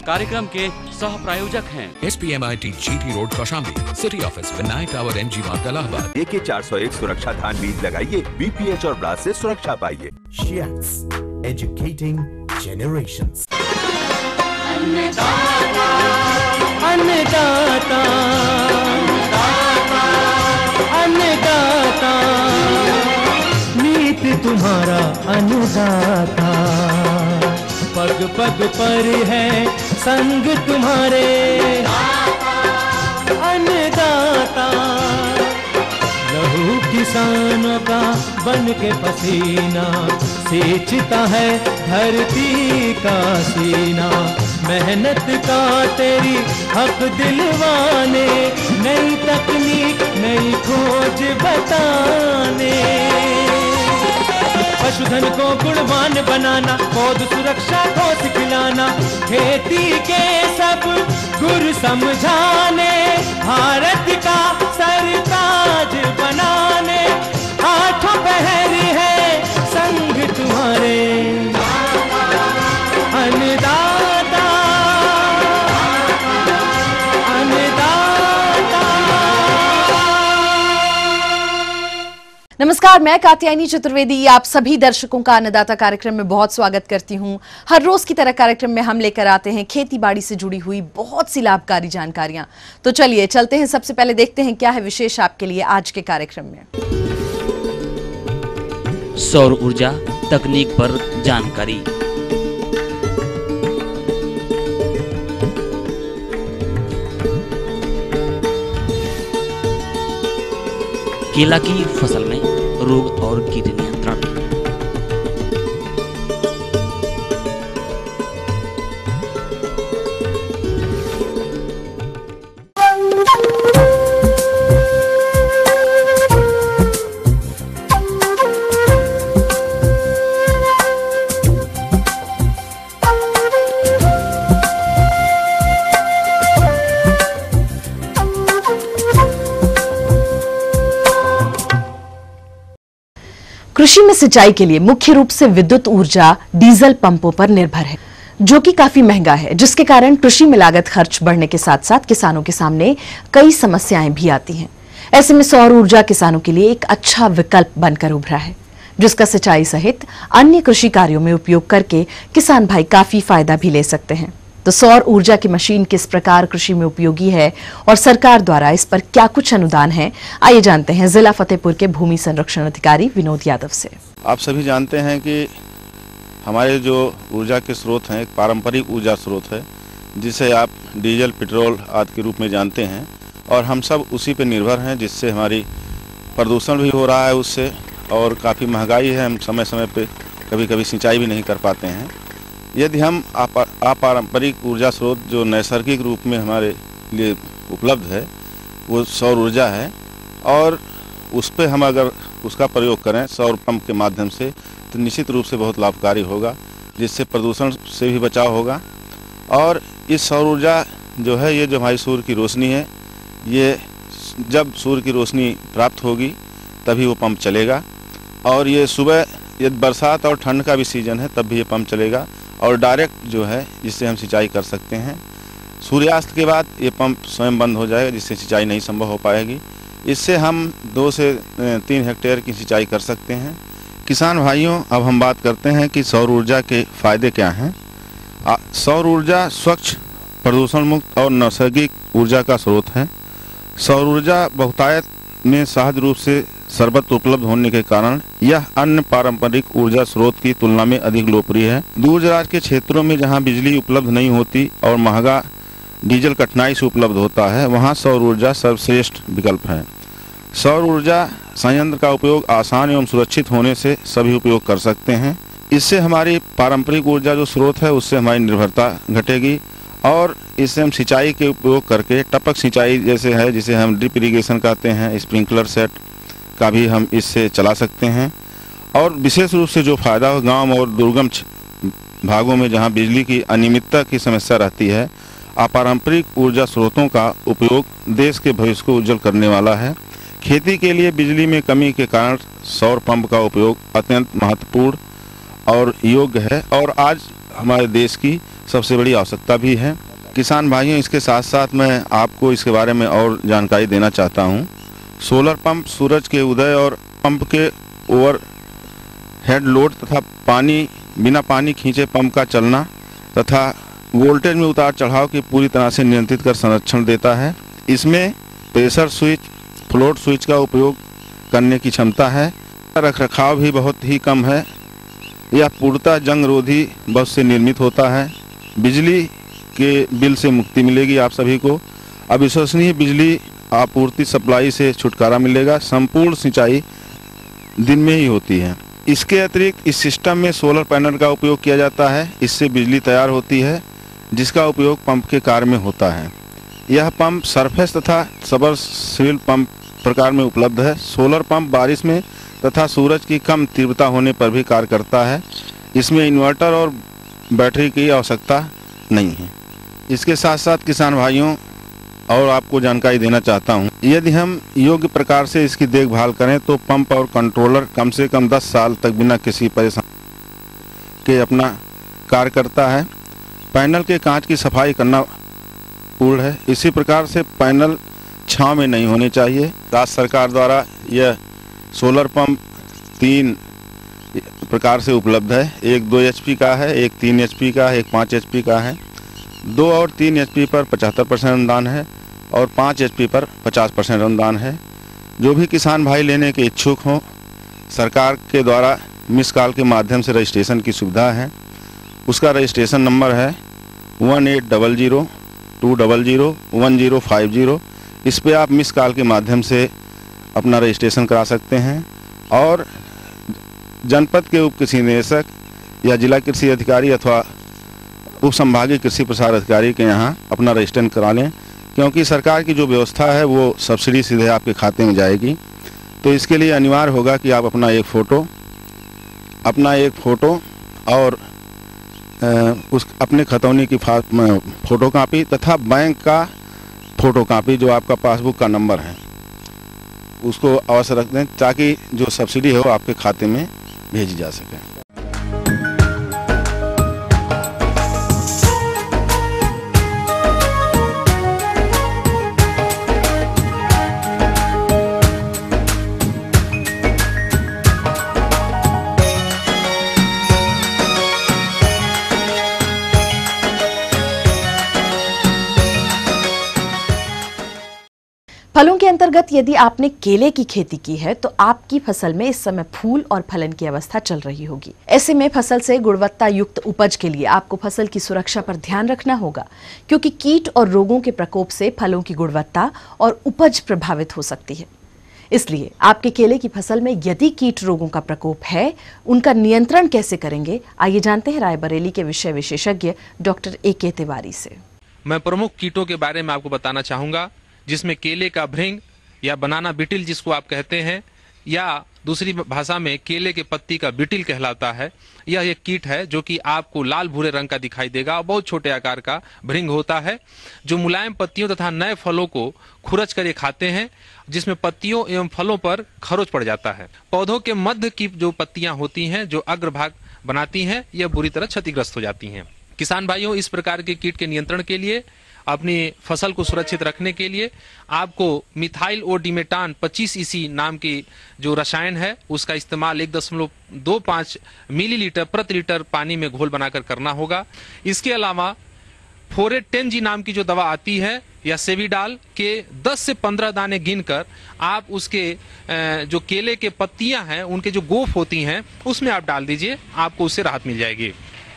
कार्यक्रम के सह प्रायोजक हैं SPMIT GT road Kaushambi, city office Vinayak tower MG मार्ग इलाहाबाद। AK 401 सुरक्षा धान बीज लगाइए, BPH और ब्लास्ट से सुरक्षा पाइए। Shiats, educating generations. अन्नदाता अन्नदाता नीत तुम्हारा अन्नदाता, पग पग पर है संग तुम्हारे अन्नदाता। लहू किसानों का बन के पसीना सींचता है धरती का सीना, मेहनत का तेरी हक दिलवाने, नई तकनीक नई खोज बताने। पशुधन को गुणवान बनाना, पौध सुरक्षा को सिखलाना, खेती के सब गुर समझाने, भारत का सरताज बनाने, आठों पहर है संग तुम्हारे अन्नदाता अन्नदाता। नमस्कार, मैं कात्यायनी चतुर्वेदी आप सभी दर्शकों का अन्नदाता कार्यक्रम में बहुत स्वागत करती हूं। हर रोज की तरह कार्यक्रम में हम लेकर आते हैं खेती बाड़ी से जुड़ी हुई बहुत सी लाभकारी जानकारियां। तो चलिए चलते हैं, सबसे पहले देखते हैं क्या है विशेष आपके लिए आज के कार्यक्रम में। सौर ऊर्जा तकनीक पर जानकारी। केला की फसल में रोग और कीट नियंत्रण। कृषि में सिंचाई के लिए मुख्य रूप से विद्युत ऊर्जा डीजल पंपों पर निर्भर है, जो कि काफी महंगा है, जिसके कारण कृषि में लागत खर्च बढ़ने के साथ साथ किसानों के सामने कई समस्याएं भी आती हैं। ऐसे में सौर ऊर्जा किसानों के लिए एक अच्छा विकल्प बनकर उभरा है, जिसका सिंचाई सहित अन्य कृषि कार्यों में उपयोग करके किसान भाई काफी फायदा भी ले सकते हैं। तो सौर ऊर्जा की मशीन किस प्रकार कृषि में उपयोगी है और सरकार द्वारा इस पर क्या कुछ अनुदान है, आइए जानते हैं जिला फतेहपुर के भूमि संरक्षण अधिकारी विनोद यादव से। आप सभी जानते हैं कि हमारे जो ऊर्जा के स्रोत हैं एक पारंपरिक ऊर्जा स्रोत है, जिसे आप डीजल पेट्रोल आदि के रूप में जानते हैं, और हम सब उसी पर निर्भर हैं, जिससे हमारी प्रदूषण भी हो रहा है उससे, और काफ़ी महंगाई है, हम समय समय पे कभी कभी सिंचाई भी नहीं कर पाते हैं। यदि हम अपारंपरिक ऊर्जा स्रोत जो नैसर्गिक रूप में हमारे लिए उपलब्ध है वो सौर ऊर्जा है, और उस पर हम अगर उसका प्रयोग करें सौर पंप के माध्यम से तो निश्चित रूप से बहुत लाभकारी होगा, जिससे प्रदूषण से भी बचाव होगा। और इस सौर ऊर्जा जो है, ये जो हमारी सूर्य की रोशनी है, ये जब सूर्य की रोशनी प्राप्त होगी तभी वो पंप चलेगा, और ये सुबह यदि बरसात और ठंड का भी सीजन है तब भी ये पंप चलेगा, और डायरेक्ट जो है जिससे हम सिंचाई कर सकते हैं। सूर्यास्त के बाद ये पंप स्वयं बंद हो जाएगा, जिससे सिंचाई नहीं संभव हो पाएगी। इससे हम 2 से 3 हेक्टेयर की सिंचाई कर सकते हैं। किसान भाइयों, अब हम बात करते हैं कि सौर ऊर्जा के फ़ायदे क्या हैं। सौर ऊर्जा स्वच्छ, प्रदूषण मुक्त और नैसर्गिक ऊर्जा का स्रोत है। सौर ऊर्जा बहुतायत में सहज रूप से सर्वत्र उपलब्ध होने के कारण यह अन्य पारंपरिक ऊर्जा स्रोत की तुलना में अधिक लोकप्रिय है। दूर दराज के क्षेत्रों में जहां बिजली उपलब्ध नहीं होती और महंगा डीजल कठिनाई से उपलब्ध होता है, वहां सौर ऊर्जा सर्वश्रेष्ठ विकल्प है। सौर ऊर्जा संयंत्र का उपयोग आसान एवं सुरक्षित होने से सभी उपयोग कर सकते हैं। इससे हमारी पारंपरिक ऊर्जा जो स्रोत है उससे हमारी निर्भरता घटेगी, और इससे हम सिंचाई के उपयोग करके टपक सिंचाई जैसे है, जिसे हम ड्रिप इरिगेशन कहते हैं, स्प्रिंकलर सेट का भी हम इससे चला सकते हैं। और विशेष रूप से जो फ़ायदा हो, गांव और दुर्गम भागों में जहां बिजली की अनियमितता की समस्या रहती है, अपारंपरिक ऊर्जा स्रोतों का उपयोग देश के भविष्य को उज्जवल करने वाला है। खेती के लिए बिजली में कमी के कारण सौर पंप का उपयोग अत्यंत महत्वपूर्ण और योग्य है, और आज हमारे देश की सबसे बड़ी आवश्यकता भी है। किसान भाइयों, इसके साथ साथ मैं आपको इसके बारे में और जानकारी देना चाहता हूँ। सोलर पंप सूरज के उदय और पंप के ओवर हेड लोड तथा बिना पानी खींचे पंप का चलना तथा वोल्टेज में उतार चढ़ाव की पूरी तरह से नियंत्रित कर संरक्षण देता है। इसमें प्रेशर स्विच, फ्लोट स्विच का उपयोग करने की क्षमता है। रखरखाव भी बहुत ही कम है। यह पूर्णतः जंग रोधी बस से निर्मित होता है। बिजली के बिल से मुक्ति मिलेगी आप सभी को। अविश्वसनीय बिजली आपूर्ति सप्लाई से छुटकारा मिलेगा। संपूर्ण सिंचाई दिन में ही होती है। इसके अतिरिक्त इस सिस्टम में सोलर पैनल का उपयोग किया जाता है। इससे बिजली तैयार होती है जिसका उपयोग पंप के कार्य में होता है। यह पंप सरफेस तथा सबमर्सिबल पंप प्रकार में उपलब्ध है। सोलर पंप बारिश में तथा सूरज की कम तीव्रता होने पर भी कार्य करता है। इसमें इन्वर्टर और बैटरी की आवश्यकता नहीं है। इसके साथ साथ किसान भाइयों और आपको जानकारी देना चाहता हूं, यदि हम योग्य प्रकार से इसकी देखभाल करें तो पंप और कंट्रोलर कम से कम 10 साल तक बिना किसी परेशानी के अपना कार्य करता है। पैनल के कांच की सफाई करना पूर्ण है। इसी प्रकार से पैनल छांव में नहीं होने चाहिए। राज्य सरकार द्वारा यह सोलर पंप 3 प्रकार से उपलब्ध है। एक 2 HP का है, एक 3 HP का है, एक 5 HP का है। 2 और 3 HP पर 75% अनुदान है और 5 HP पर 50% अनुदान है। जो भी किसान भाई लेने के इच्छुक हों, सरकार के द्वारा मिस कॉल के माध्यम से रजिस्ट्रेशन की सुविधा है। उसका रजिस्ट्रेशन नंबर है 1800-200-1050। इस पे आप मिस कॉल के माध्यम से अपना रजिस्ट्रेशन करा सकते हैं और जनपद के उप कृषि निदेशक या जिला कृषि अधिकारी अथवा उप संभागीय कृषि प्रसार अधिकारी के यहाँ अपना रजिस्ट्रेशन करा लें, क्योंकि सरकार की जो व्यवस्था है वो सब्सिडी सीधे आपके खाते में जाएगी। तो इसके लिए अनिवार्य होगा कि आप अपना एक फ़ोटो और उस अपने खतौनी की फ़ोटो कापी तथा बैंक का फ़ोटो कापी जो आपका पासबुक का नंबर है उसको अवश्य रख दें, ताकि जो सब्सिडी हो आपके खाते में भेजी जा सके। फलों के अंतर्गत यदि आपने केले की खेती की है तो आपकी फसल में इस समय फूल और फलन की अवस्था चल रही होगी। ऐसे में फसल से गुणवत्ता युक्त उपज के लिए आपको फसल की सुरक्षा पर ध्यान रखना होगा, क्योंकि कीट और रोगों के प्रकोप से फलों की गुणवत्ता और उपज प्रभावित हो सकती है। इसलिए आपके केले की फसल में यदि कीट रोगों का प्रकोप है, उनका नियंत्रण कैसे करेंगे, आइए जानते हैं रायबरेली के विषय विशेषज्ञ डॉक्टर AK तिवारी से। मैं प्रमुख कीटों के बारे में आपको बताना चाहूंगा, जिसमें केले का भृंग या बनाना बिटिल जिसको आप कहते हैं, या दूसरी भाषा में केले के पत्ती का बिटिल कहलाता है। यह एक कीट है जो कि आपको लाल भूरे रंग का दिखाई देगा और बहुत छोटे आकार का भृंग होता है, जो मुलायम पत्तियों तथा नए फलों को खुरच कर खाते हैं, जिसमें पत्तियों एवं फलों पर खरोच पड़ जाता है। पौधों के मध्य की जो पत्तियां होती हैं, जो अग्रभाग बनाती हैं, यह बुरी तरह क्षतिग्रस्त हो जाती हैं। किसान भाइयों, इस प्रकार के कीट के नियंत्रण के लिए, अपनी फसल को सुरक्षित रखने के लिए आपको मिथाइल ओ डिमेटान 25 EC नाम की जो रसायन है उसका इस्तेमाल 1.25 मिलीलीटर प्रति लीटर पानी में घोल बनाकर करना होगा। इसके अलावा फोरेट 10G नाम की जो दवा आती है या सेविडाल के 10 से 15 दाने गिनकर आप उसके जो केले के पत्तियां हैं उनके जो गोफ होती हैं उसमें आप डाल दीजिए, आपको उससे राहत मिल जाएगी।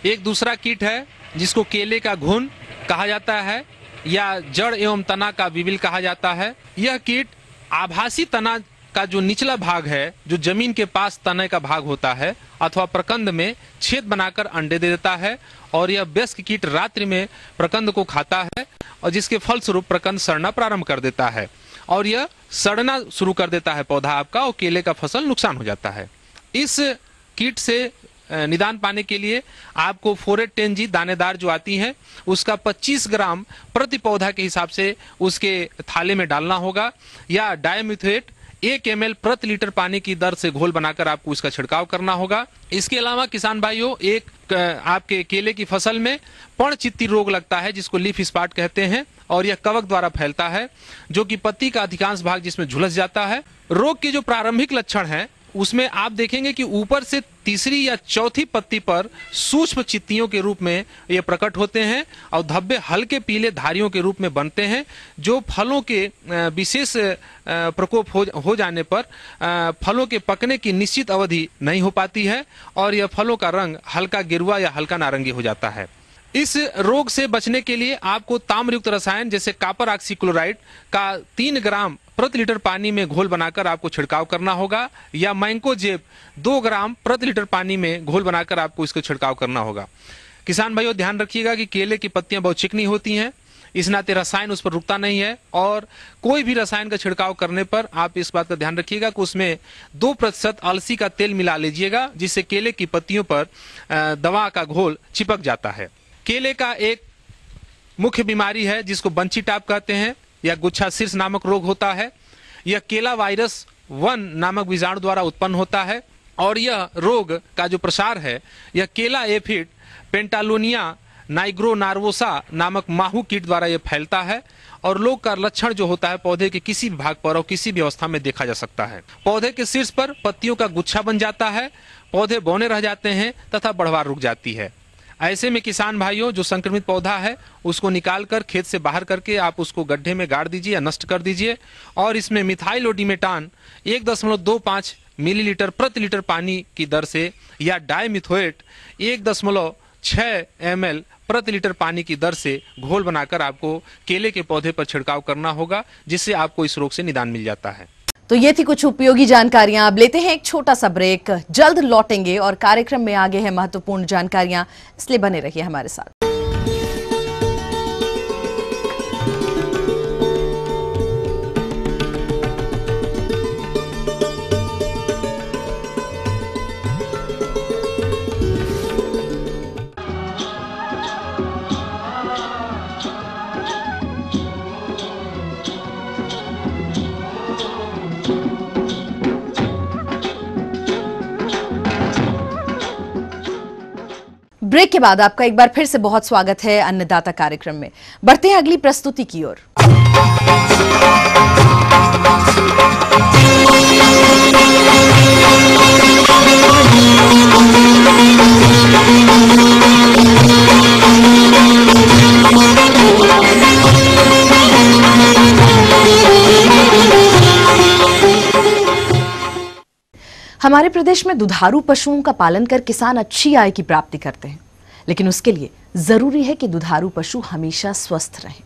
एक दूसरा कीट है जिसको केले का घुन कहा जाता है या जड़ एवं तना का विविल कहा जाता है। यह कीट आभासी तना का जो निचला भाग है, जो जमीन के पास तने का भाग होता है, अथवा प्रकंद में छेद बनाकर अंडे दे देता है और यह वयस्क कीट रात्रि में प्रकंद को खाता है और जिसके फलस्वरूप प्रकंद सड़ना प्रारंभ कर देता है और यह सड़ना शुरू कर देता है पौधा आपका और केले का फसल नुकसान हो जाता है। इस कीट से निदान पाने के लिए आपको फोरेट 10G दानेदार जो आती है उसका 25 ग्राम प्रति पौधा के हिसाब से उसके थाले में डालना होगा, या डायमिथोएट 1 ml प्रति लीटर पानी की दर से घोल बनाकर आपको इसका छिड़काव करना होगा। इसके अलावा किसान भाइयों, एक आपके केले की फसल में पर्णचित्ती रोग लगता है जिसको लीफ स्पॉट कहते हैं, और यह कवक द्वारा फैलता है जो कि पत्ती का अधिकांश भाग जिसमें झुलस जाता है। रोग के जो प्रारंभिक लक्षण हैं उसमें आप देखेंगे कि ऊपर से तीसरी या चौथी पत्ती पर सूक्ष्म चित्तियों के रूप में ये प्रकट होते हैं और धब्बे हल्के पीले धारियों के रूप में बनते हैं, जो फलों के विशेष प्रकोप हो जाने पर फलों के पकने की निश्चित अवधि नहीं हो पाती है और यह फलों का रंग हल्का गिरवा या हल्का नारंगी हो जाता है। इस रोग से बचने के लिए आपको ताम्रयुक्त रसायन जैसे कॉपर ऑक्सीक्लोराइड का 3 ग्राम प्रति लीटर पानी में घोल बनाकर आपको छिड़काव करना होगा, या मैंकोजेब 2 ग्राम प्रति लीटर पानी में घोल बनाकर आपको इसको छिड़काव करना होगा। किसान भाइयों, ध्यान रखिएगा कि केले की पत्तियां बहुत चिकनी होती हैं, इस नाते रसायन उस पर रुकता नहीं है, और कोई भी रसायन का छिड़काव करने पर आप इस बात का ध्यान रखिएगा कि उसमें 2% अलसी का तेल मिला लीजिएगा, जिससे केले की पत्तियों पर दवा का घोल चिपक जाता है। केले का एक मुख्य बीमारी है जिसको बंची टाप कहते हैं या गुच्छा शीर्ष नामक रोग होता है। यह केला वायरस 1 नामक विषाणु द्वारा उत्पन्न होता है और यह रोग का जो प्रसार है यह केला एफिड पेंटालोनिया नाइग्रोनार्वोसा नामक माहू कीट द्वारा यह फैलता है, और रोग का लक्षण जो होता है पौधे के किसी भी भाग पर और किसी भी अवस्था में देखा जा सकता है। पौधे के शीर्ष पर पत्तियों का गुच्छा बन जाता है, पौधे बौने रह जाते हैं तथा बढ़वार रुक जाती है। ऐसे में किसान भाइयों, जो संक्रमित पौधा है उसको निकालकर खेत से बाहर करके आप उसको गड्ढे में गाड़ दीजिए या नष्ट कर दीजिए, और इसमें मिथाइलोडिमेटान 1.25 मिलीलीटर प्रति लीटर पानी की दर से या डायमिथोएट 1.6 ml प्रति लीटर पानी की दर से घोल बनाकर आपको केले के पौधे पर छिड़काव करना होगा, जिससे आपको इस रोग से निदान मिल जाता है। तो ये थी कुछ उपयोगी जानकारियां। अब लेते हैं एक छोटा सा ब्रेक, जल्द लौटेंगे और कार्यक्रम में आगे है महत्वपूर्ण जानकारियां, इसलिए बने रहिए हमारे साथ। ब्रेक के बाद आपका एक बार फिर से बहुत स्वागत है अन्नदाता कार्यक्रम में। बढ़ते हैं अगली प्रस्तुति की ओर। हमारे प्रदेश में दुधारू पशुओं का पालन कर किसान अच्छी आय की प्राप्ति करते हैं, लेकिन उसके लिए जरूरी है कि दुधारू पशु हमेशा स्वस्थ रहें।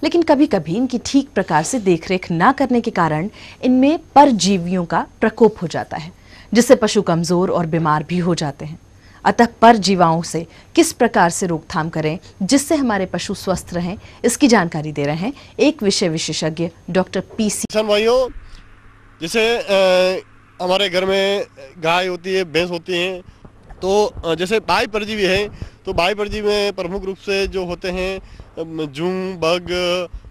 लेकिन कभी कभी इनकी ठीक प्रकार से देखरेख ना करने के कारण इनमें परजीवियों का प्रकोप हो जाता है, जिससे पशु कमजोर और बीमार भी हो जाते हैं। अतः परजीवाओं से किस प्रकार से रोकथाम करें जिससे हमारे पशु स्वस्थ रहें, इसकी जानकारी दे रहे हैं एक विषय विशेषज्ञ डॉक्टर पीसी। किसान भाइयों, जैसे हमारे घर में गाय होती है, भैंस होती हैं, तो जैसे बाह्य परजीवी है, तो बाह्य परजीवी में प्रमुख रूप से जो होते हैं जूं, बग,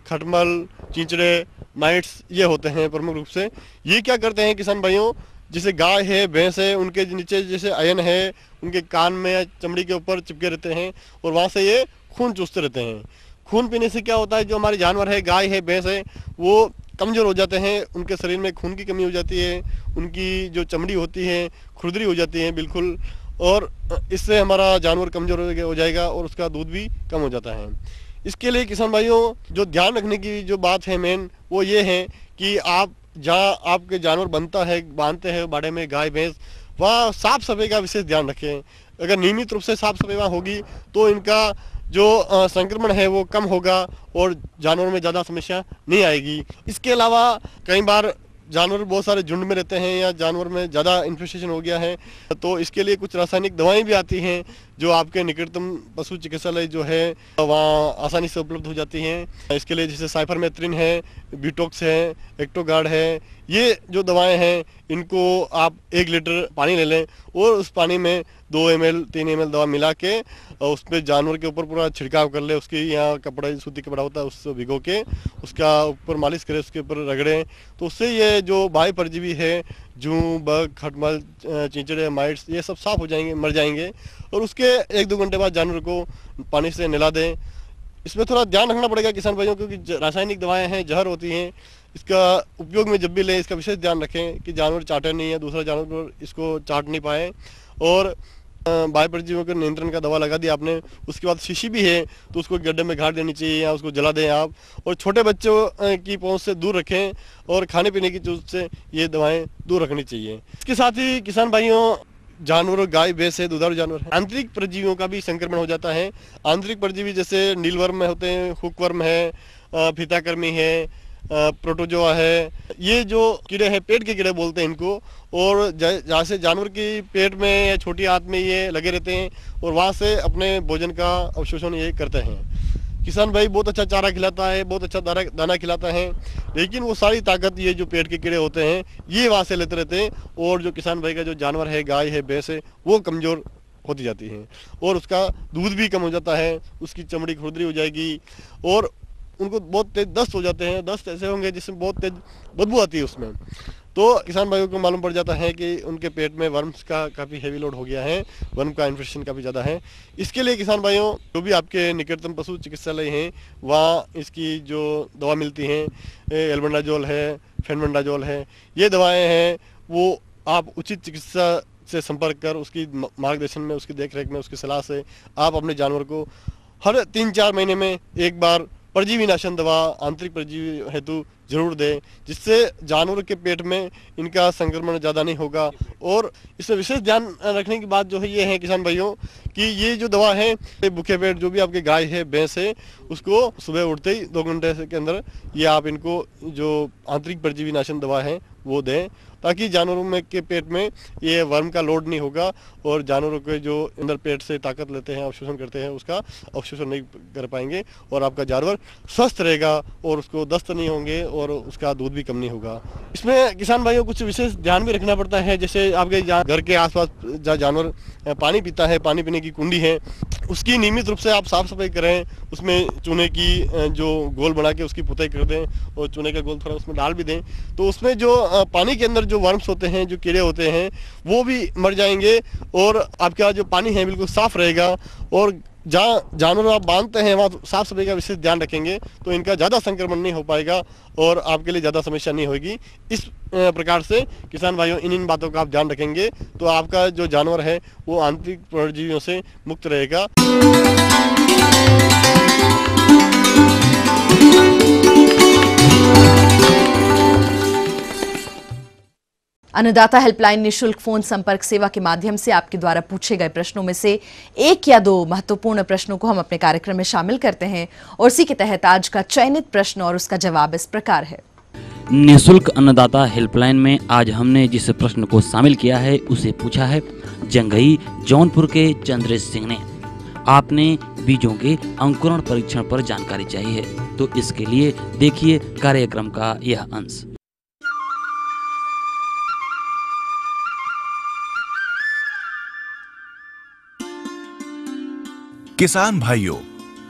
खटमल, चिंचड़े, माइट्स, ये होते हैं प्रमुख रूप से। ये क्या करते हैं किसान भाइयों, जैसे गाय है, भैंस है, उनके नीचे जैसे अयन है, उनके कान में, चमड़ी के ऊपर चिपके रहते हैं और वहाँ से ये खून चूसते रहते हैं। खून पीने से क्या होता है, जो हमारे जानवर है, गाय है, भैंस है, वो कमज़ोर हो जाते हैं, उनके शरीर में खून की कमी हो जाती है, उनकी जो चमड़ी होती है खुरदरी हो जाती है बिल्कुल, और इससे हमारा जानवर कमज़ोर हो जाएगा और उसका दूध भी कम हो जाता है। इसके लिए किसान भाइयों, जो ध्यान रखने की जो बात है मेन, वो ये है कि आप जहाँ आपके जानवर बांधते हैं बाड़े में गाय भैंस, वहाँ साफ सफाई का विशेष ध्यान रखें। अगर नियमित रूप से साफ सफाई वहाँ होगी तो इनका जो संक्रमण है वो कम होगा और जानवरों में ज़्यादा समस्या नहीं आएगी। इसके अलावा कई बार जानवर बहुत सारे झुंड में रहते हैं या जानवर में ज़्यादा इन्फेक्शन हो गया है, तो इसके लिए कुछ रासायनिक दवाएं भी आती हैं जो आपके निकटतम पशु चिकित्सालय जो है वहाँ आसानी से उपलब्ध हो जाती हैं। इसके लिए जैसे साइफरमेथ्रिन है, ब्यूटॉक्स है, एक्टोगार्ड है, ये जो दवाएं हैं इनको आप 1 लीटर पानी ले लें और उस पानी में 2 ml 3 ml दवा मिला के उस पर जानवर के ऊपर पूरा छिड़काव कर ले। उसकी यहाँ कपड़ा, सूती कपड़ा होता है, उससे भिगो के उसका ऊपर मालिश करें, उसके ऊपर रगड़ें, तो उससे ये जो बाह्य परजीवी है, जूं, बग, खटमल, चिंचड़े, माइट्स, ये सब साफ हो जाएंगे, मर जाएंगे। और उसके 1-2 घंटे बाद जानवर को पानी से नहला दें। इसमें थोड़ा ध्यान रखना पड़ेगा किसान भाइयों, क्योंकि रासायनिक दवाएं हैं, जहर होती हैं। इसका उपयोग में जब भी लें इसका विशेष ध्यान रखें कि जानवर चाटे नहीं है, दूसरा जानवर इसको चाट नहीं पाए। और बाह्य परजीवियों के नियंत्रण का दवा लगा दी आपने, उसके बाद शीशी भी है तो उसको गड्ढे में गाड़ देनी चाहिए या उसको जला दें आप। और छोटे बच्चों की पहुंच से दूर रखें और खाने पीने की चीज से ये दवाएं दूर रखनी चाहिए। इसके साथ ही किसान भाइयों, जानवरों, गाय, भैंस है, दुधारू जानवर है, आंतरिक परजीवियों का भी संक्रमण हो जाता है। आंतरिक परजीवी जैसे नीलवर्म में होते हैं, हुकवर्म है, फीताकृमि है, प्रोटोजोआ है, ये जो कीड़े हैं पेट के कीड़े बोलते हैं इनको। और जहाँ से जानवर की पेट में या छोटी आंत में ये लगे रहते हैं और वहाँ से अपने भोजन का अवशोषण ये करते हैं। किसान भाई बहुत अच्छा चारा खिलाता है, बहुत अच्छा दाना खिलाता है, लेकिन वो सारी ताकत ये जो पेट के कीड़े होते हैं ये वहाँ से लेते रहते हैं। और जो किसान भाई का जो जानवर है, गाय है, भैंस है, वो कमज़ोर होती जाती है और उसका दूध भी कम हो जाता है, उसकी चमड़ी खुरदरी हो जाएगी और उनको बहुत तेज दस्त हो जाते हैं। दस्त ऐसे होंगे जिसमें बहुत तेज बदबू आती है उसमें। तो किसान भाइयों को मालूम पड़ जाता है कि उनके पेट में वर्म्स का काफ़ी हेवी लोड हो गया है, वर्म का इन्फेक्शन काफ़ी ज़्यादा है। इसके लिए किसान भाइयों, जो भी आपके निकटतम पशु चिकित्सालय हैं वहाँ इसकी जो दवा मिलती हैं, एल्बेंडाजोल है, फेनबेंडाजोल है, ये दवाएँ हैं, वो आप उचित चिकित्सा से संपर्क कर उसकी मार्गदर्शन में, उसकी देखरेख में, उसकी सलाह से आप अपने जानवर को हर 3-4 महीने में एक बार परजीवी नाशन दवा आंतरिक परजीवी हेतु जरूर दें, जिससे जानवर के पेट में इनका संक्रमण ज़्यादा नहीं होगा। और इसमें विशेष ध्यान रखने की बात जो है ये है किसान भाइयों कि ये जो दवा है, भूखे पेट जो भी आपके गाय है, भैंस है, उसको सुबह उठते ही 2 घंटे के अंदर ये आप इनको जो आंतरिक परजीवी नाशन दवा है वो दें, ताकि जानवरों में के पेट में ये वर्म का लोड नहीं होगा और जानवरों के जो अंदर पेट से ताकत लेते हैं, अवशोषण करते हैं, उसका अवशोषण नहीं कर पाएंगे और आपका जानवर स्वस्थ रहेगा और उसको दस्त नहीं होंगे और उसका दूध भी कम नहीं होगा। इसमें किसान भाइयों कुछ विशेष ध्यान भी रखना पड़ता है। जैसे आपके घर के आसपास जहाँ जानवर पानी पीता है, पानी पीने की कुंडी है, उसकी नियमित रूप से आप साफ सफाई करें। उसमें चूने की जो गोल बना के उसकी पुताई कर दें और चूने का गोल थोड़ा उसमें डाल भी दें, तो उसमें जो पानी के अंदर जो वर्म्स होते हैं, जो कीड़े होते हैं, वो भी मर जाएंगे और आपका जो पानी है बिल्कुल साफ रहेगा। और जहाँ जानवर आप बांधते हैं वहाँ साफ सफाई का विशेष ध्यान रखेंगे तो इनका ज़्यादा संक्रमण नहीं हो पाएगा और आपके लिए ज़्यादा समस्या नहीं होगी। इस प्रकार से किसान भाइयों इन बातों का आप ध्यान रखेंगे तो आपका जो जानवर है वो आंतरिक परजीवियों से मुक्त रहेगा। अन्नदाता हेल्पलाइन निशुल्क फोन संपर्क सेवा के माध्यम से आपके द्वारा पूछे गए प्रश्नों में से 1 या 2 महत्वपूर्ण प्रश्नों को हम अपने कार्यक्रम में शामिल करते हैं और इसी के तहत आज का चयनित प्रश्न और उसका जवाब इस प्रकार है। निःशुल्क अन्नदाता हेल्पलाइन में आज हमने जिस प्रश्न को शामिल किया है उसे पूछा है जंघई जौनपुर के चंद्रेश सिंह ने। आपने बीजों के अंकुरण परीक्षण पर जानकारी चाहिए है, तो इसके लिए देखिए कार्यक्रम का यह अंश। किसान भाइयों,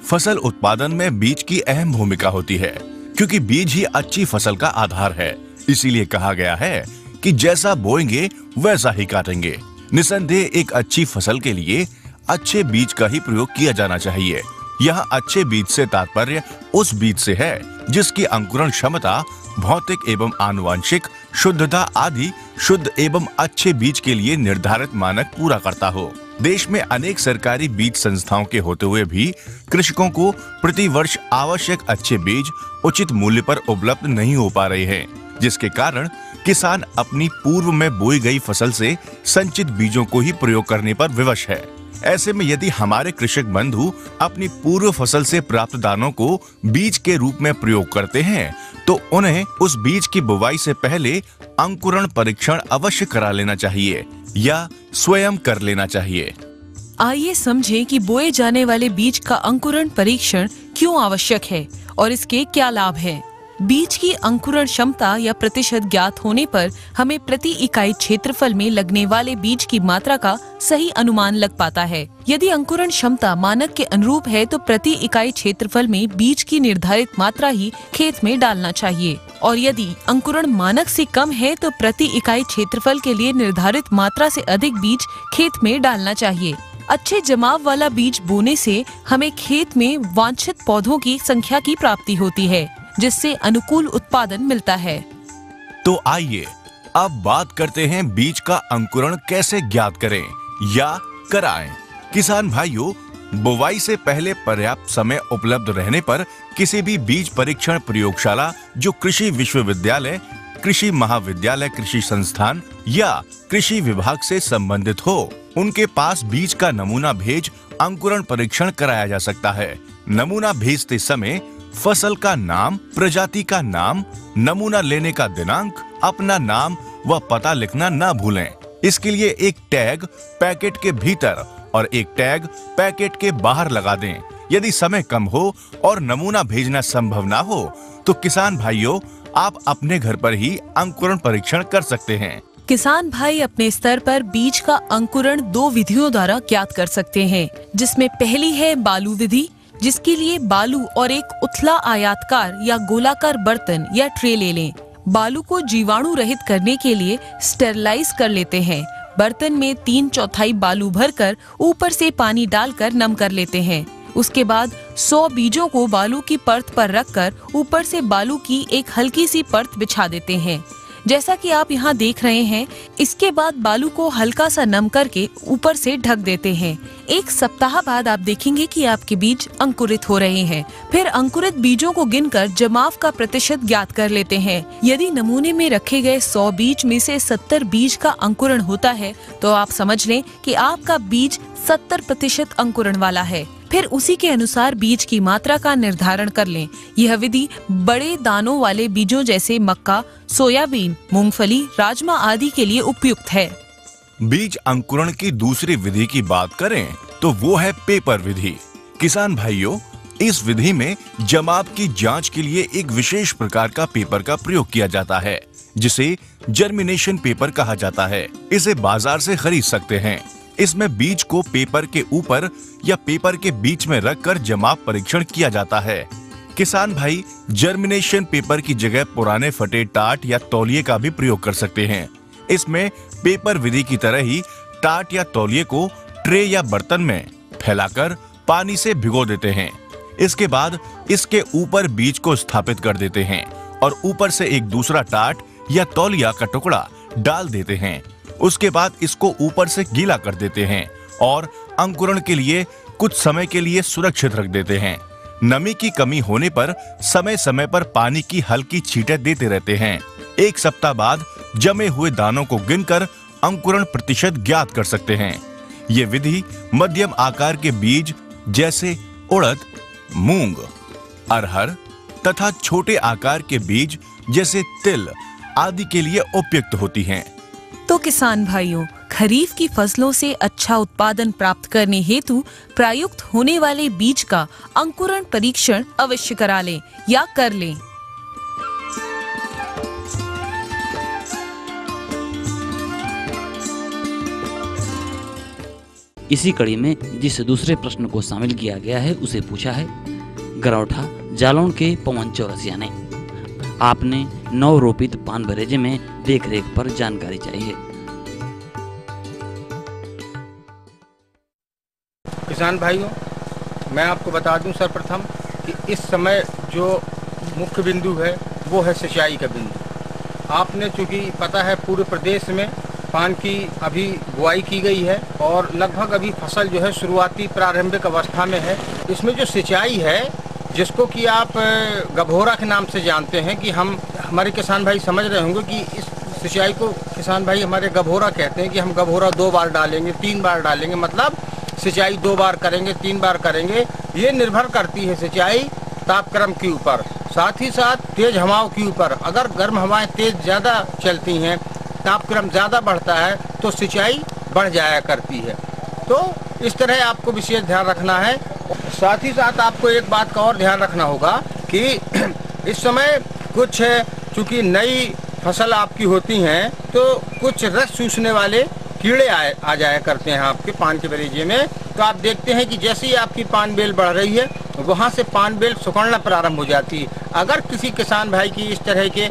फसल उत्पादन में बीज की अहम भूमिका होती है, क्योंकि बीज ही अच्छी फसल का आधार है। इसीलिए कहा गया है कि जैसा बोएंगे वैसा ही काटेंगे। निसंदेह एक अच्छी फसल के लिए अच्छे बीज का ही प्रयोग किया जाना चाहिए। यहाँ अच्छे बीज से तात्पर्य उस बीज से है जिसकी अंकुरण क्षमता, भौतिक एवं आनुवंशिक शुद्धता आदि शुद्ध एवं अच्छे बीज के लिए निर्धारित मानक पूरा करता हो। देश में अनेक सरकारी बीज संस्थाओं के होते हुए भी कृषकों को प्रति वर्ष आवश्यक अच्छे बीज उचित मूल्य पर उपलब्ध नहीं हो पा रहे हैं, जिसके कारण किसान अपनी पूर्व में बोई गई फसल से संचित बीजों को ही प्रयोग करने पर विवश है। ऐसे में यदि हमारे कृषक बंधु अपनी पूर्व फसल से प्राप्त दानों को बीज के रूप में प्रयोग करते हैं, तो उन्हें उस बीज की बुवाई से पहले अंकुरण परीक्षण अवश्य करा लेना चाहिए या स्वयं कर लेना चाहिए। आइए समझें कि बोए जाने वाले बीज का अंकुरण परीक्षण क्यों आवश्यक है और इसके क्या लाभ हैं। बीज की अंकुरण क्षमता या प्रतिशत ज्ञात होने पर हमें प्रति इकाई क्षेत्रफल में लगने वाले बीज की मात्रा का सही अनुमान लग पाता है। यदि अंकुरण क्षमता मानक के अनुरूप है तो प्रति इकाई क्षेत्रफल में बीज की निर्धारित मात्रा ही खेत में डालना चाहिए, और यदि अंकुरण मानक से कम है तो प्रति इकाई क्षेत्रफल के लिए निर्धारित मात्रा से अधिक बीज खेत में डालना चाहिए। अच्छे जमाव वाला बीज बोने से हमें खेत में वांछित पौधों की संख्या की प्राप्ति होती है, जिससे अनुकूल उत्पादन मिलता है। तो आइए अब बात करते हैं बीज का अंकुरण कैसे ज्ञात करें या कराएं। किसान भाइयों, बुवाई से पहले पर्याप्त समय उपलब्ध रहने पर किसी भी बीज परीक्षण प्रयोगशाला जो कृषि विश्वविद्यालय, कृषि महाविद्यालय, कृषि संस्थान या कृषि विभाग से संबंधित हो, उनके पास बीज का नमूना भेज अंकुरण परीक्षण कराया जा सकता है। नमूना भेजते समय फसल का नाम, प्रजाति का नाम, नमूना लेने का दिनांक, अपना नाम व पता लिखना न भूलें। इसके लिए एक टैग पैकेट के भीतर और एक टैग पैकेट के बाहर लगा दें। यदि समय कम हो और नमूना भेजना संभव ना हो तो किसान भाइयों, आप अपने घर पर ही अंकुरण परीक्षण कर सकते हैं। किसान भाई अपने स्तर पर बीज का अंकुरण 2 विधियों द्वारा ज्ञात कर सकते हैं, जिसमें पहली है बालू विधि, जिसके लिए बालू और एक उथला आयताकार या गोलाकार बर्तन या ट्रे ले लें। बालू को जीवाणु रहित करने के लिए स्टेरलाइज कर लेते हैं। बर्तन में 3/4 बालू भरकर ऊपर से पानी डालकर नम कर लेते हैं। उसके बाद 100 बीजों को बालू की परत पर रखकर ऊपर से बालू की एक हल्की सी परत बिछा देते हैं, जैसा कि आप यहाँ देख रहे हैं। इसके बाद बालू को हल्का सा नम करके ऊपर से ढक देते हैं। 1 सप्ताह बाद आप देखेंगे कि आपके बीज अंकुरित हो रहे हैं। फिर अंकुरित बीजों को गिनकर जमाव का प्रतिशत ज्ञात कर लेते हैं। यदि नमूने में रखे गए 100 बीज में से 70 बीज का अंकुरण होता है तो आप समझ लें कि आपका बीज 70% अंकुरण वाला है। फिर उसी के अनुसार बीज की मात्रा का निर्धारण कर लें। यह विधि बड़े दानों वाले बीजों जैसे मक्का, सोयाबीन, मूंगफली, राजमा आदि के लिए उपयुक्त है। बीज अंकुरण की दूसरी विधि की बात करें तो वो है पेपर विधि। किसान भाइयों, इस विधि में जमाव की जांच के लिए एक विशेष प्रकार का पेपर का प्रयोग किया जाता है, जिसे जर्मिनेशन पेपर कहा जाता है। इसे बाजार से खरीद सकते हैं। इसमें बीज को पेपर के ऊपर या पेपर के बीच में रखकर जमाव परीक्षण किया जाता है। किसान भाई जर्मिनेशन पेपर की जगह पुराने फटे टाट या तौलिए का भी प्रयोग कर सकते हैं। इसमें पेपर विधि की तरह ही टाट या तौलिए को ट्रे या बर्तन में फैलाकर पानी से भिगो देते हैं। इसके बाद इसके ऊपर बीज को स्थापित कर देते हैं और ऊपर से एक दूसरा टाट या तौलिया का टुकड़ा डाल देते हैं। उसके बाद इसको ऊपर से गीला कर देते हैं और अंकुरण के लिए कुछ समय के लिए सुरक्षित रख देते हैं। नमी की कमी होने पर समय समय पर पानी की हल्की छींटें देते रहते हैं। 1 सप्ताह बाद जमे हुए दानों को गिनकर अंकुरण प्रतिशत ज्ञात कर सकते हैं। ये विधि मध्यम आकार के बीज जैसे उड़द, मूंग, अरहर तथा छोटे आकार के बीज जैसे तिल आदि के लिए उपयुक्त होती हैं। तो किसान भाइयों, खरीफ की फसलों से अच्छा उत्पादन प्राप्त करने हेतु प्रयुक्त होने वाले बीज का अंकुरण परीक्षण अवश्य करा लें या कर लें। इसी कड़ी में जिस दूसरे प्रश्न को शामिल किया गया है उसे पूछा है गरौठा जालौन के पवन चौरसिया ने। आपने नवरोपित पान बरेजे में देखरेख पर जानकारी चाहिए। किसान भाइयों, मैं आपको बता दूं सर्वप्रथम कि इस समय जो मुख्य बिंदु है वो है सिंचाई का बिंदु। आपने चूँकि पता है पूरे प्रदेश में पान की अभी बुआई की गई है और लगभग अभी फसल जो है शुरुआती प्रारंभिक अवस्था में है। इसमें जो सिंचाई है जिसको कि आप गभोरा के नाम से जानते हैं कि हमारे किसान भाई समझ रहे होंगे कि इस सिंचाई को किसान भाई हमारे गभोरा कहते हैं कि हम गभोरा 2 बार डालेंगे, 3 बार डालेंगे, मतलब सिंचाई 2 बार करेंगे, 3 बार करेंगे। ये निर्भर करती है सिंचाई तापक्रम के ऊपर, साथ ही साथ तेज हवाओं के ऊपर। अगर गर्म हवाएं तेज ज़्यादा चलती हैं, तापक्रम ज़्यादा बढ़ता है तो सिंचाई बढ़ जाया करती है। तो इस तरह आपको विशेष ध्यान रखना है। साथ ही साथ आपको एक बात का और ध्यान रखना होगा कि इस समय कुछ चूंकि नई फसल आपकी होती हैं तो कुछ रस चूसने वाले कीड़े आ जाया करते हैं आपके पान के बगीचे में। तो आप देखते हैं कि जैसे ही आपकी पान बेल बढ़ रही है वहाँ से पान बेल सुकड़ना प्रारंभ हो जाती है। अगर किसी किसान भाई की इस तरह के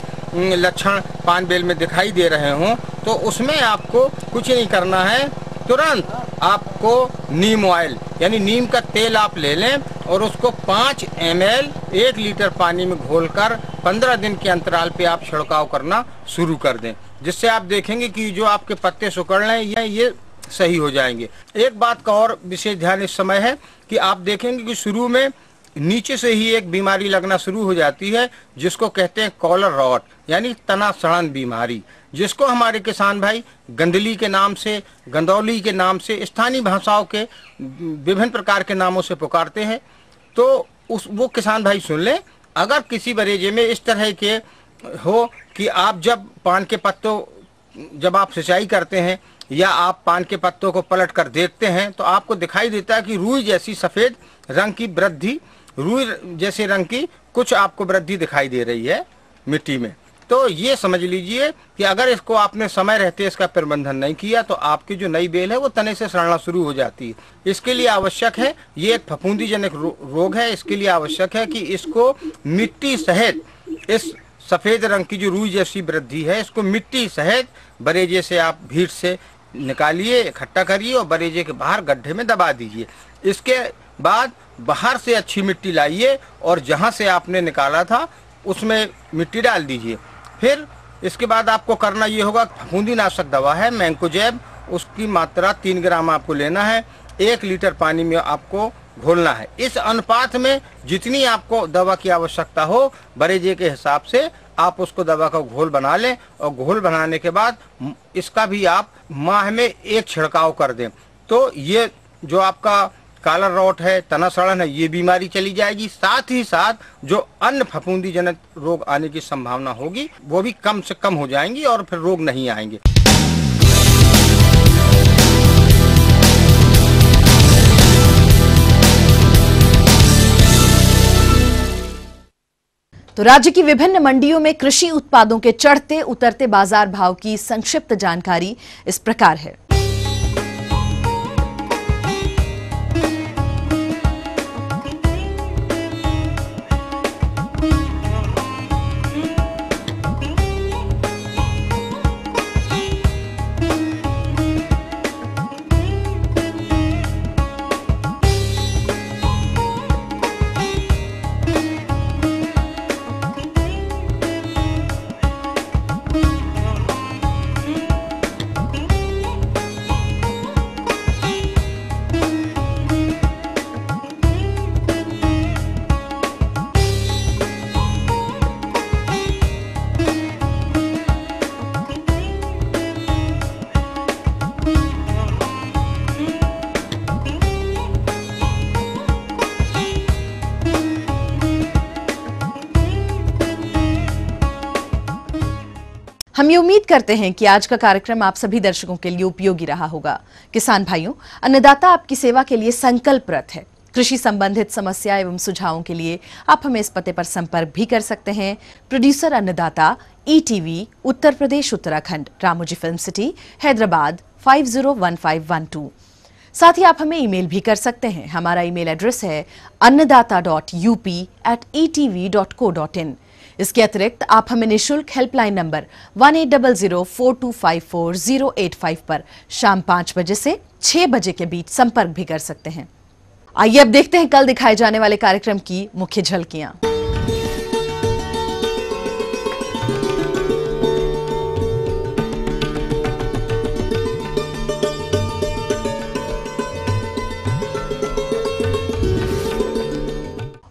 लक्षण पान बेल में दिखाई दे रहे हों तो उसमें आपको कुछ नहीं करना है, तुरंत आपको नीम ऑयल यानी नीम का तेल आप ले लें और उसको 5 ml 1 लीटर पानी में घोलकर 15 दिन के अंतराल पे आप छिड़काव करना शुरू कर दें, जिससे आप देखेंगे कि जो आपके पत्ते सुकड़ रहे हैं ये सही हो जाएंगे। एक बात का और विशेष ध्यान इस समय है कि आप देखेंगे कि शुरू में नीचे से ही एक बीमारी लगना शुरू हो जाती है जिसको कहते हैं कॉलर रॉट यानी तना सड़न बीमारी, जिसको हमारे किसान भाई गंदली के नाम से, गंदौली के नाम से, स्थानीय भाषाओं के विभिन्न प्रकार के नामों से पुकारते हैं। तो वो किसान भाई सुन लें, अगर किसी बरेजे में इस तरह के हो कि आप जब पान के पत्तों जब आप सिंचाई करते हैं या आप पान के पत्तों को पलट कर देखते हैं तो आपको दिखाई देता है कि रुई जैसी सफ़ेद रंग की वृद्धि, रुई जैसे रंग की कुछ आपको वृद्धि दिखाई दे रही है मिट्टी में, तो ये समझ लीजिए कि अगर इसको आपने समय रहते इसका प्रबंधन नहीं किया तो आपकी जो नई बेल है वो तने से सड़ना शुरू हो जाती है। इसके लिए आवश्यक है, ये एक फफूंदीजनक रोग है, इसके लिए आवश्यक है कि इसको मिट्टी सहित इस सफ़ेद रंग की जो रुई जैसी वृद्धि है इसको मिट्टी सहित बरेजे से आप भीड़ से निकालिए, इकट्ठा करिए और बरेजे के बाहर गड्ढे में दबा दीजिए। इसके बाद बाहर से अच्छी मिट्टी लाइए और जहाँ से आपने निकाला था उसमें मिट्टी डाल दीजिए। फिर इसके बाद आपको करना ये होगा, फफूंदीनाशक दवा है मैंकोजेब, उसकी मात्रा 3 ग्राम आपको लेना है, 1 लीटर पानी में आपको घोलना है। इस अनुपात में जितनी आपको दवा की आवश्यकता हो बरेजे के हिसाब से आप उसको दवा का घोल बना लें और घोल बनाने के बाद इसका भी आप माह में 1 छिड़काव कर दें। तो ये जो आपका कालर रॉट है, तना सड़न है, ये बीमारी चली जाएगी। साथ ही साथ जो अन्य फफूंदीजनक रोग आने की संभावना होगी वो भी कम से कम हो जाएंगी और फिर रोग नहीं आएंगे। तो राज्य की विभिन्न मंडियों में कृषि उत्पादों के चढ़ते उतरते बाजार भाव की संक्षिप्त जानकारी इस प्रकार है। हम ये उम्मीद करते हैं कि आज का कार्यक्रम आप सभी दर्शकों के लिए उपयोगी रहा होगा। किसान भाइयों, अन्नदाता आपकी सेवा के लिए संकल्परत है। कृषि संबंधित समस्या एवं सुझावों के लिए आप हमें इस पते पर संपर्क भी कर सकते हैं। प्रोड्यूसर अन्नदाता, ETV, Uttar Pradesh Uttarakhand, Ramoji film city, Hyderabad 501512। साथ ही आप हमें ईमेल भी कर सकते हैं। हमारा ईमेल एड्रेस है annadatta.up@etv.co.in। इसके अतिरिक्त आप हमें निःशुल्क हेल्पलाइन नंबर 1800425408 पर शाम 5 बजे से 6 बजे के बीच संपर्क भी कर सकते हैं। आइए अब देखते हैं कल दिखाए जाने वाले कार्यक्रम की मुख्य झलकियां।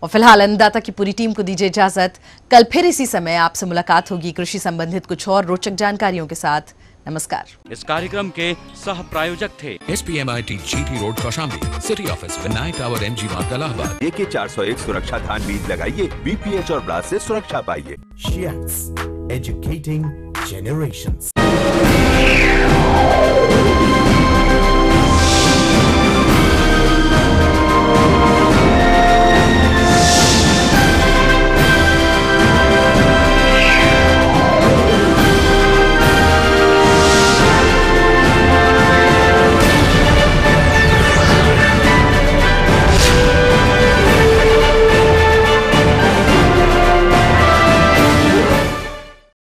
और फिलहाल अन्नदाता की पूरी टीम को दीजिए इजाजत। कल फिर इसी समय आपसे मुलाकात होगी कृषि संबंधित कुछ और रोचक जानकारियों के साथ। नमस्कार। इस कार्यक्रम के सह प्रायोजक थे SPMIT GT road Kaushambi, city office Vinayak tower MG मार्ग इलाहाबाद। AK 401 सुरक्षा धान बीज लगाइए, BPH और ब्लास्ट से सुरक्षा पाइए। Shiats, educating generations.